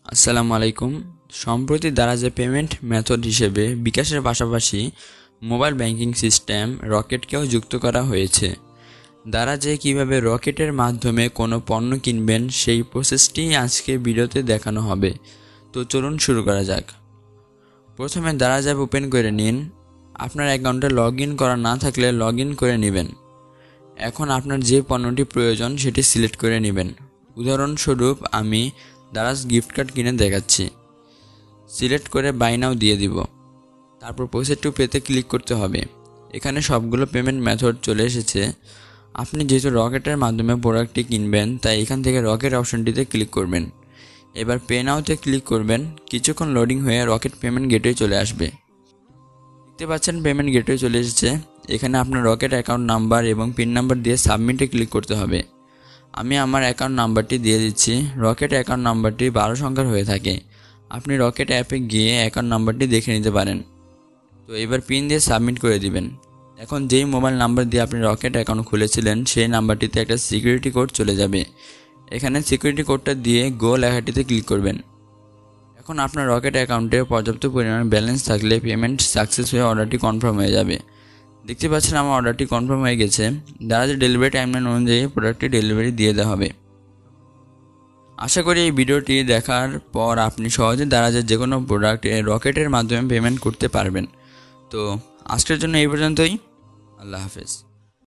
আসসালামু আলাইকুম। সম্প্রতি দারাজে পেমেন্ট মেথড হিসেবে বিকাশের পাশাপাশি মোবাইল ব্যাংকিং সিস্টেম রকেটকেও যুক্ত করা হয়েছে। দারাজে কিভাবে রকেটের মাধ্যমে কোনো পণ্য কিনবেন সেই প্রসেসটি আজকে ভিডিওতে দেখানো হবে। তো চলুন শুরু করা যাক। প্রথমে দারাজ অ্যাপ ওপেন করে নিন। আপনার অ্যাকাউন্টে লগ ইন করা না থাকলে লগ ইন করে নেবেন। এখন আপনার যে পণ্যটি প্রয়োজন সেটি সিলেক্ট করে নেবেন। উদাহরণস্বরূপ আমি দারাজ গিফট কার্ড কিনে দেখাচ্ছি। সিলেক্ট করে বাই নাও দিয়ে দিব। তারপর প্রসেস টু পেতে ক্লিক করতে হবে। এখানে সবগুলো পেমেন্ট মেথড চলে এসেছে। আপনি যেহেতু রকেটের মাধ্যমে প্রোডাক্টটি কিনবেন তাই এখান থেকে রকেট অপশনটিতে ক্লিক করবেন। এবার পে নাওতে ক্লিক করবেন। কিছুক্ষণ লোডিং হয়ে রকেট পেমেন্ট গেটওয়ে চলে আসবে। দেখতে পাচ্ছেন পেমেন্ট গেটওয়ে চলে এসেছে। এখানে আপনার রকেট অ্যাকাউন্ট নাম্বার এবং পিন নাম্বার দিয়ে সাবমিটে ক্লিক করতে হবে। আমি আমার অ্যাকাউন্ট নাম্বারটি দিয়ে দিচ্ছি। রকেট অ্যাকাউন্ট নাম্বারটি 12 সংখ্যার হয়ে থাকে। আপনি রকেট অ্যাপে গিয়ে অ্যাকাউন্ট নাম্বারটি দেখে নিতে পারেন। তো এবার পিন দিয়ে সাবমিট করে দিবেন। এখন যেই মোবাইল নাম্বার দিয়ে আপনি রকেট অ্যাকাউন্ট খুলেছিলেন সেই নাম্বারটিতে একটা সিকিউরিটি কোড চলে যাবে। এখানে সিকিউরিটি কোডটা দিয়ে গো লেখাটিতে ক্লিক করবেন। এখন আপনার রকেট অ্যাকাউন্টে পর্যাপ্ত পরিমাণ ব্যালেন্স থাকলে পেমেন্ট সাকসেস হয়ে অর্ডারটি কনফার্ম হয়ে যাবে। দেখতে পাচ্ছেন আমার অর্ডারটি কনফার্ম হয়ে গেছে। দারাজের ডেলিভারি টাইমলাইন অনুযায়ী প্রোডাক্টটি ডেলিভারি দিয়ে দেওয়া হবে। আশা করি এই ভিডিওটি দেখার পর আপনি সহজে দারাজের যে কোনো প্রোডাক্ট রকেটের মাধ্যমে পেমেন্ট করতে পারবেন। তো আজকের জন্য এই পর্যন্তই। আল্লাহ হাফেজ।